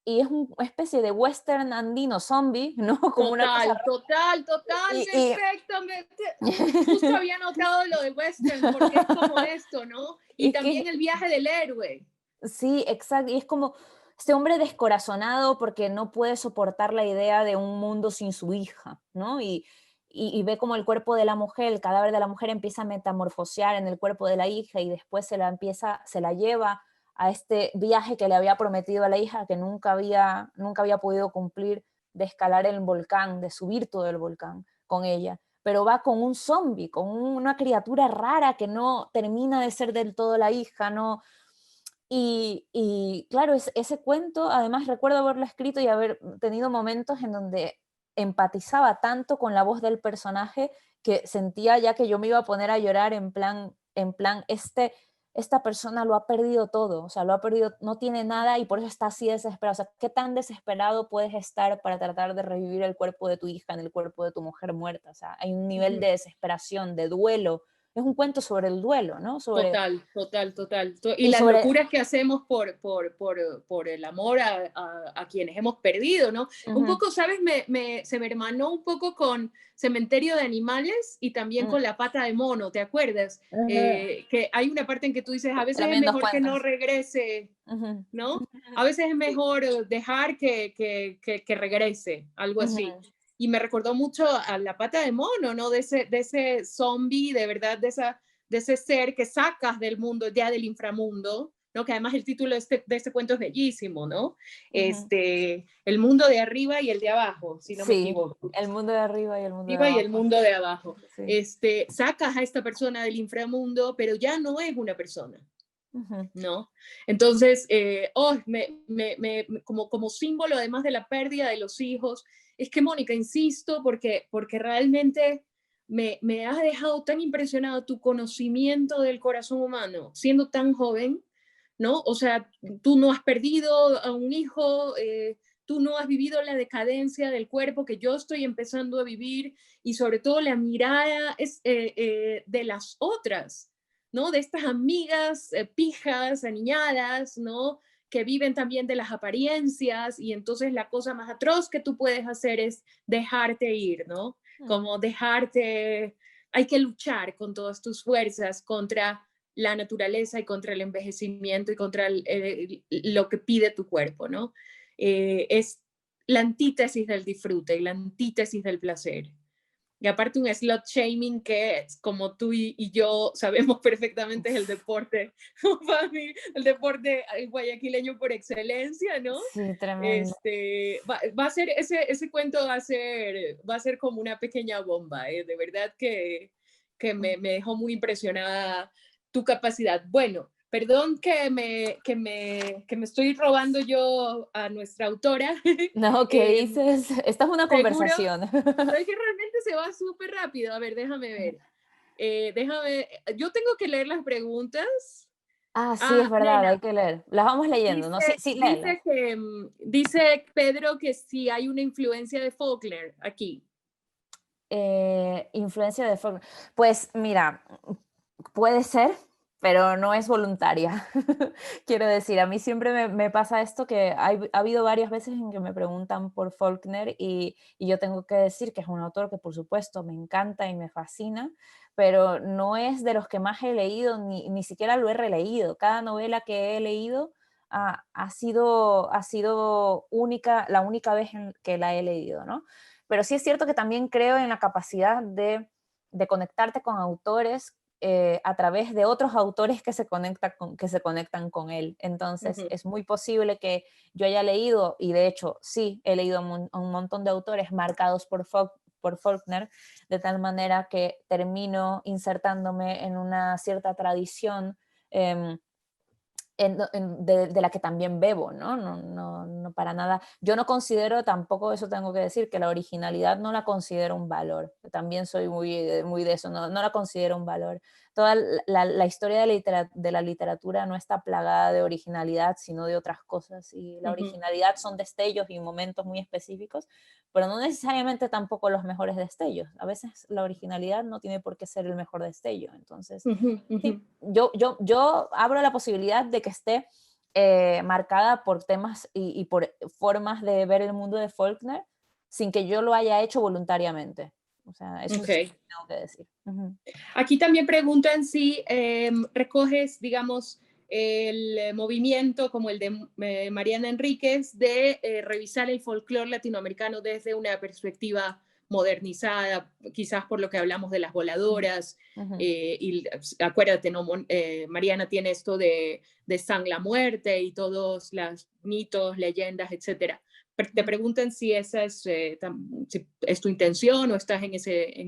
y es una especie de western andino zombie, ¿no? Como una cosa... total, Y, perfectamente. Justo había notado lo de western, porque es como esto, ¿no? Y y que también el viaje del héroe. sí, exacto. Y es como este hombre descorazonado porque no puede soportar la idea de un mundo sin su hija, ¿no? Y ve como el cuerpo de la mujer, el cadáver de la mujer empieza a metamorfosear en el cuerpo de la hija y después se la lleva a este viaje que le había prometido a la hija que nunca había podido cumplir, de escalar el volcán, de subir todo el volcán con ella. Pero va con un zombie, con una criatura rara que no termina de ser del todo la hija, no. Y claro, ese cuento, además recuerdo haberlo escrito y haber tenido momentos en donde empatizaba tanto con la voz del personaje que sentía ya que yo me iba a poner a llorar en plan esta persona lo ha perdido todo, o sea, lo ha perdido, no tiene nada y por eso está así desesperado. O sea, ¿qué tan desesperado puedes estar para tratar de revivir el cuerpo de tu hija en el cuerpo de tu mujer muerta? O sea, hay un nivel de desesperación, de duelo. Es un cuento sobre el duelo, ¿no? Total. Y Y las sobre... locuras que hacemos por el amor a quienes hemos perdido, ¿no? Un Ujú. poco, ¿sabes? Se me hermanó un poco con Cementerio de Animales y también Mm, con La Pata de Mono, ¿te acuerdas? ujú. Que hay una parte en que tú dices, a veces es Tremendos mejor que no cuentos. regrese, Ujú, ¿no? A veces es sí. mejor dejar que regrese, algo así. Ujú, Y me recordó mucho a La Pata de Mono, ¿no? De ese zombie, de verdad, de ese ser que sacas del mundo, ya del inframundo, ¿no? Que además el título de este cuento es bellísimo, ¿no? ujú. El mundo de arriba y el de abajo, si no me Sí, equivoco. el mundo de arriba y el mundo de Arriba y el abajo. mundo de abajo. Sí. Sacas a esta persona del inframundo, pero ya no es una persona, Ujú, ¿no? Entonces, como símbolo, además de la pérdida de los hijos, es que, Mónica, insisto, porque realmente me has dejado tan impresionado tu conocimiento del corazón humano, siendo tan joven, ¿no? O sea, tú no has perdido a un hijo, tú no has vivido la decadencia del cuerpo que yo estoy empezando a vivir y sobre todo la mirada de las otras, ¿no? De estas amigas pijas, aniñadas, ¿no? Que viven también de las apariencias y entonces la cosa más atroz que tú puedes hacer es dejarte ir, ¿no? mm, Como dejarte, hay que luchar con todas tus fuerzas contra la naturaleza y contra el envejecimiento y contra lo que pide tu cuerpo, ¿no? Es la antítesis del disfrute y la antítesis del placer. Y aparte un slot shaming que es, como tú y yo sabemos perfectamente, es el deporte, el deporte guayaquileño por excelencia, ¿no? sí, tremendo. Va a ser, ese cuento va a ser como una pequeña bomba, ¿eh? De verdad que me dejó muy impresionada tu capacidad. Bueno, perdón que me estoy robando yo a nuestra autora. No, ¿qué eh, dices? Esta es una Seguro, conversación. es que realmente se va súper rápido. A ver, déjame ver. Yo tengo que leer las preguntas. Ah, sí, es Ah, verdad, hay nena, que leer. Las vamos leyendo, ¿no? Sí, dice, sí, léelas. dice que, dice Pedro que sí hay una influencia de Faulkner aquí. Influencia de forma. Pues mira, puede ser, pero no es voluntaria. Quiero decir, a mí siempre me pasa esto que ha habido varias veces en que me preguntan por Faulkner y yo tengo que decir que es un autor que por supuesto me encanta y me fascina, pero no es de los que más he leído, ni siquiera lo he releído. Cada novela que he leído ha sido única, la única vez en que la he leído, ¿no? Pero sí es cierto que también creo en la capacidad de conectarte con autores a través de otros autores que se conectan con él. Entonces, Ujú. es muy posible que yo haya leído, y de hecho sí, he leído un montón de autores marcados por Faulkner, de tal manera que termino insertándome en una cierta tradición eh, de la que también bebo, ¿no? No para nada. Yo no considero tampoco, eso tengo que decir, que la originalidad no la considero un valor. También soy muy de eso, no la considero un valor. Toda la historia de la literatura no está plagada de originalidad, sino de otras cosas. Y la Ujú. originalidad son destellos y momentos muy específicos, pero no necesariamente tampoco los mejores destellos. A veces la originalidad no tiene por qué ser el mejor destello. Entonces, Ujú, ujú. sí, yo abro la posibilidad de que esté marcada por temas y por formas de ver el mundo de Faulkner sin que yo lo haya hecho voluntariamente. O sea, eso sí Ok. tengo que decir. Ujú. Aquí también preguntan si recoges, digamos, el movimiento como el de Mariana Enríquez de revisar el folclore latinoamericano desde una perspectiva modernizada, quizás por lo que hablamos de las voladoras. Ujú. Y acuérdate, ¿no? Mariana tiene esto de San la Muerte y todos los mitos, leyendas, etcétera. Te preguntan si esa es, si es tu intención o estás en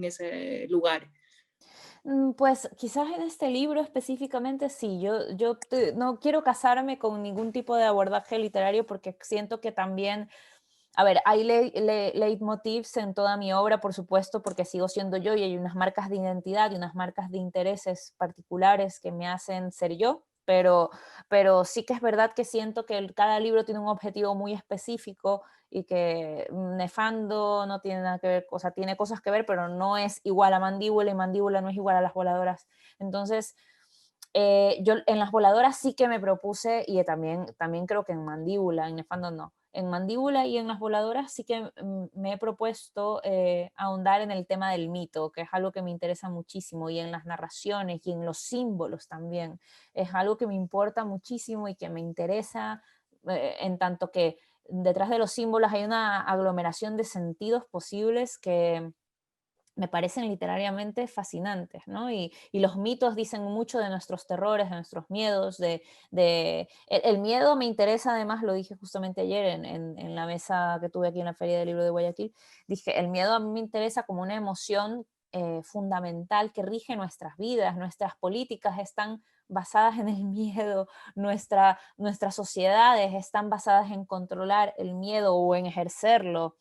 ese lugar. Pues quizás en este libro específicamente sí, no quiero casarme con ningún tipo de abordaje literario porque siento que también, a ver, hay leitmotivs en toda mi obra, por supuesto, porque sigo siendo yo y hay unas marcas de identidad y unas marcas de intereses particulares que me hacen ser yo, pero sí que es verdad que siento que cada libro tiene un objetivo muy específico y que Nefando no tiene nada que ver, o sea, tiene cosas que ver, pero no es igual a Mandíbula y Mandíbula no es igual a Las Voladoras. Entonces, yo en Las Voladoras sí que me propuse, y también creo que en Mandíbula, en Nefando no, en Mandíbula y en Las Voladoras sí que me he propuesto ahondar en el tema del mito, que es algo que me interesa muchísimo, y en las narraciones y en los símbolos también. Es algo que me importa muchísimo y que me interesa en tanto que detrás de los símbolos hay una aglomeración de sentidos posibles que me parecen literariamente fascinantes, ¿no? Y los mitos dicen mucho de nuestros terrores, de nuestros miedos, el miedo me interesa, además, lo dije justamente ayer en la mesa que tuve aquí en la Feria del Libro de Guayaquil, dije, el miedo a mí me interesa como una emoción fundamental que rige nuestras vidas, nuestras políticas están basadas en el miedo, nuestras sociedades están basadas en controlar el miedo o en ejercerlo.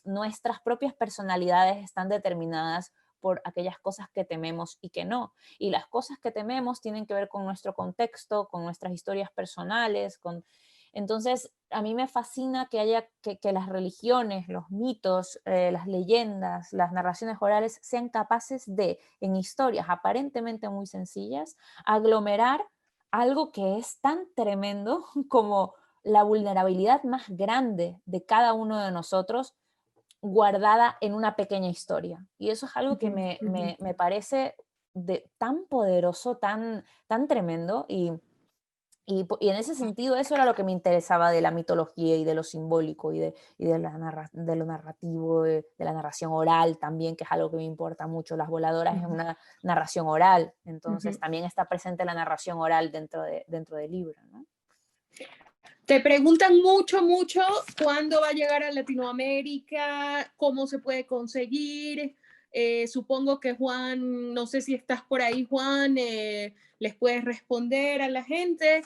Nuestras propias personalidades están determinadas por aquellas cosas que tememos y que no. Y las cosas que tememos tienen que ver con nuestro contexto, con nuestras historias personales, Entonces, a mí me fascina que las religiones, los mitos, las leyendas, las narraciones orales sean capaces de, en historias aparentemente muy sencillas, aglomerar algo que es tan tremendo como la vulnerabilidad más grande de cada uno de nosotros guardada en una pequeña historia. Y eso es algo que Ujú, ujú. me parece tan poderoso, tan tremendo. Y en ese sentido, eso era lo que me interesaba de la mitología y de lo simbólico y de lo narrativo, de la narración oral también, que es algo que me importa mucho. Las Voladoras es Ujú, una narración oral, entonces ujú. también está presente la narración oral dentro del libro, ¿no? Te preguntan mucho, mucho cuándo va a llegar a Latinoamérica, cómo se puede conseguir. Supongo que Juan, no sé si estás por ahí, Juan, les puedes responder a la gente.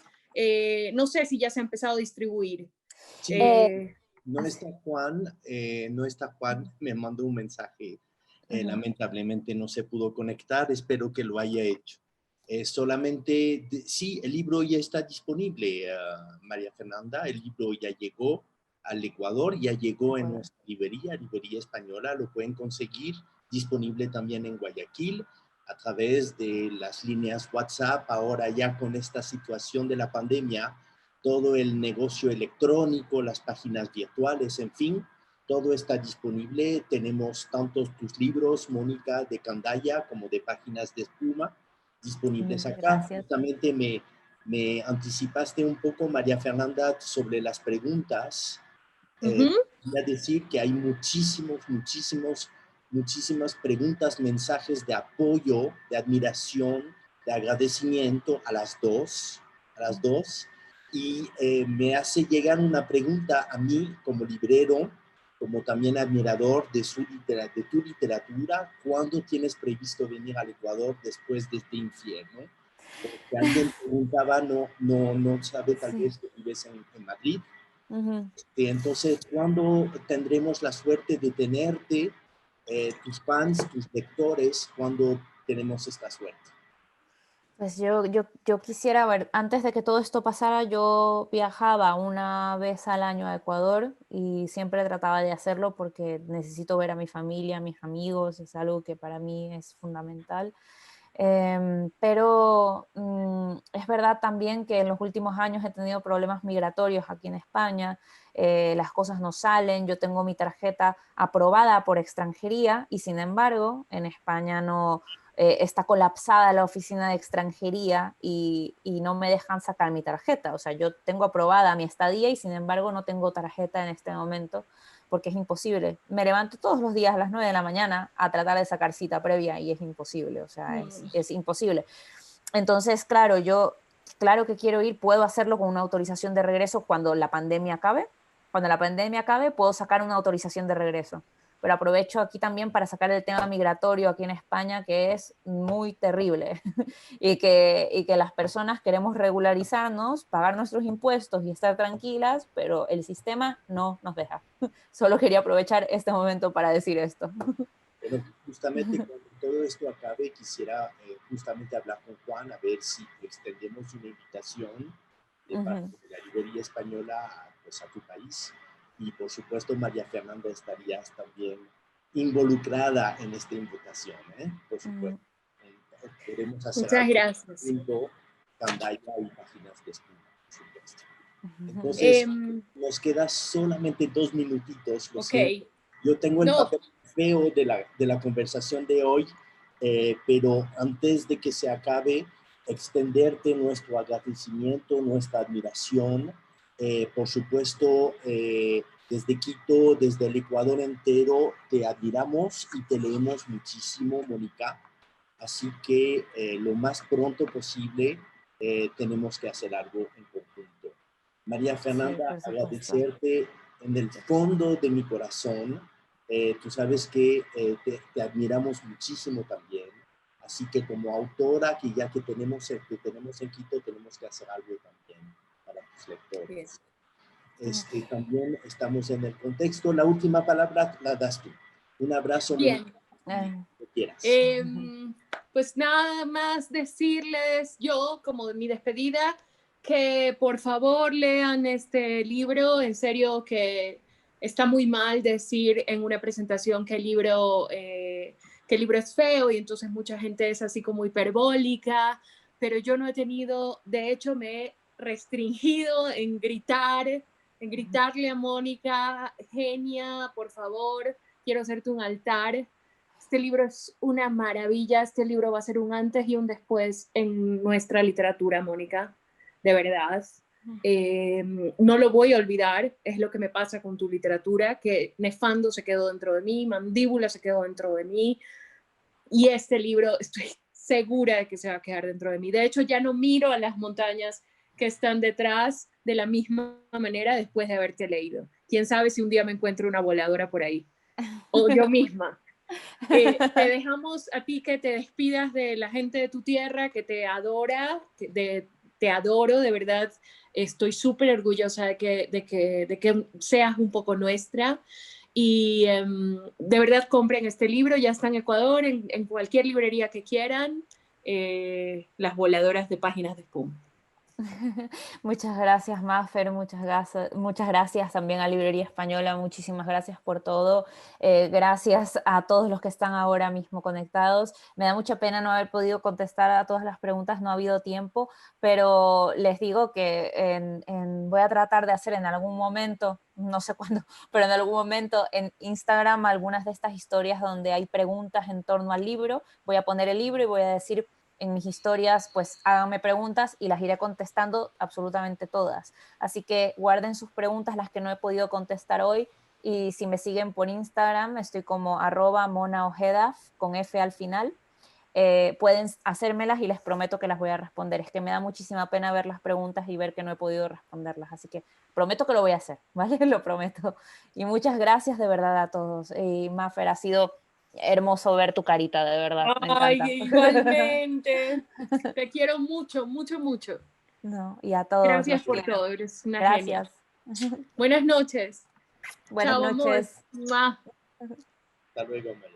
No sé si ya se ha empezado a distribuir. Sí, Eh, Eh, no así- está Juan, no está Juan, me mandó un mensaje, Ujú. lamentablemente no se pudo conectar, espero que lo haya hecho. Solamente, sí, el libro ya está disponible, María Fernanda, el libro ya llegó al Ecuador, ya llegó en Ecuador. nuestra librería española, lo pueden conseguir, disponible también en Guayaquil. a través de las líneas WhatsApp. Ahora ya con esta situación de la pandemia, todo el negocio electrónico, las páginas virtuales, en fin, todo está disponible. Tenemos tantos tus libros, Mónica, de Candaya, como de Páginas de Espuma, disponibles acá. Gracias. Justamente me anticipaste un poco, María Fernanda, sobre las preguntas. Quería decir que hay muchísimas preguntas, mensajes de apoyo, de admiración, de agradecimiento a las dos. Y me hace llegar una pregunta a mí como librero, como también admirador de tu literatura. ¿Cuándo tienes previsto venir al Ecuador después de este infierno? Porque alguien preguntaba, no sabe tal vez que vives en Madrid. Entonces, ¿cuándo tendremos la suerte de tenerte, tus fans, tus lectores, cuándo tenemos esta suerte? Pues yo quisiera ver, antes de que todo esto pasara, yo viajaba una vez al año a Ecuador y siempre trataba de hacerlo porque necesito ver a mi familia, a mis amigos, es algo que para mí es fundamental. Pero es verdad también que en los últimos años he tenido problemas migratorios aquí en España, las cosas no salen, yo tengo mi tarjeta aprobada por extranjería y sin embargo en España no está colapsada la oficina de extranjería y no me dejan sacar mi tarjeta, o sea, yo tengo aprobada mi estadía y sin embargo no tengo tarjeta en este momento porque es imposible. Me levanto todos los días a las 9 de la mañana a tratar de sacar cita previa y es imposible, o sea, es imposible. Entonces, claro, claro que quiero ir, puedo hacerlo con una autorización de regreso cuando la pandemia acabe. Cuando la pandemia acabe, puedo sacar una autorización de regreso. Pero aprovecho aquí también para sacar el tema migratorio aquí en España, que es muy terrible y que las personas queremos regularizarnos, pagar nuestros impuestos y estar tranquilas, pero el sistema no nos deja. Solo quería aprovechar este momento para decir esto. Pero justamente cuando todo esto acabe, quisiera justamente hablar con Juan a ver si extendemos una invitación de parte de la librería española pues, a tu país. Y por supuesto, María Fernanda estarías también involucrada en esta invitación, por supuesto. Queremos hacer Muchas gracias. Candaya y Páginas de Espuma, por supuesto. Entonces, nos queda solamente 2 minutitos. Ok. Yo tengo el papel feo de la conversación de hoy, pero antes de que se acabe, extenderte nuestro agradecimiento, nuestra admiración. Por supuesto, desde Quito, desde el Ecuador entero, te admiramos y te leemos muchísimo, Mónica. Así que lo más pronto posible tenemos que hacer algo en conjunto. María Fernanda, Sí, agradecerte en el fondo de mi corazón. Tú sabes que te admiramos muchísimo también. Así que como autora, que ya que tenemos en Quito, tenemos que hacer algo también para tus lectores. También estamos en el contexto. La última palabra la das tú. Un abrazo. Bien. Que quieras. Pues nada más decirles yo, como de mi despedida, que por favor lean este libro. En serio que está muy mal decir en una presentación que el libro es feo y entonces mucha gente es así como hiperbólica, pero yo no he tenido, de hecho me he restringido en gritarle a Mónica, genia, por favor, quiero hacerte un altar. Este libro es una maravilla, este libro va a ser un antes y un después en nuestra literatura, Mónica, de verdad. No lo voy a olvidar, es lo que me pasa con tu literatura, que Nefando se quedó dentro de mí, Mandíbula se quedó dentro de mí, y este libro estoy segura de que se va a quedar dentro de mí. De hecho, ya no miro a las montañas que están detrás de la misma manera después de haberte leído. Quién sabe si un día me encuentro una voladora por ahí, o yo misma. Te dejamos a ti que te despidas de la gente de tu tierra que te adora, te adoro, de verdad. Estoy súper orgullosa de que seas un poco nuestra. Y de verdad compren este libro, ya está en Ecuador, en cualquier librería que quieran, Las voladoras de Páginas de Espuma. Muchas gracias, Mafer, muchas gracias también a Librería Española, muchísimas gracias por todo. Gracias a todos los que están ahora mismo conectados. Me da mucha pena no haber podido contestar a todas las preguntas, no ha habido tiempo, pero les digo que voy a tratar de hacer en algún momento, no sé cuándo, pero en algún momento en Instagram algunas de estas historias donde hay preguntas en torno al libro. Voy a poner el libro y voy a decir en mis historias, pues háganme preguntas y las iré contestando absolutamente todas. Así que guarden sus preguntas, las que no he podido contestar hoy, y si me siguen por Instagram, estoy como @monaojeda con F al final. Pueden hacérmelas y les prometo que las voy a responder. Es que me da muchísima pena ver las preguntas y ver que no he podido responderlas, así que prometo que lo voy a hacer, ¿vale? Lo prometo. Y muchas gracias de verdad a todos. Y Mafer, ha sido hermoso ver tu carita, de verdad, me Ay, encanta. igualmente. Te quiero mucho, mucho, mucho. No, y a todos Gracias los por quiero. todo, eres una genia. Gracias. Buenas noches. Buenas Chao, amor. noches. Mua. Hasta luego, María.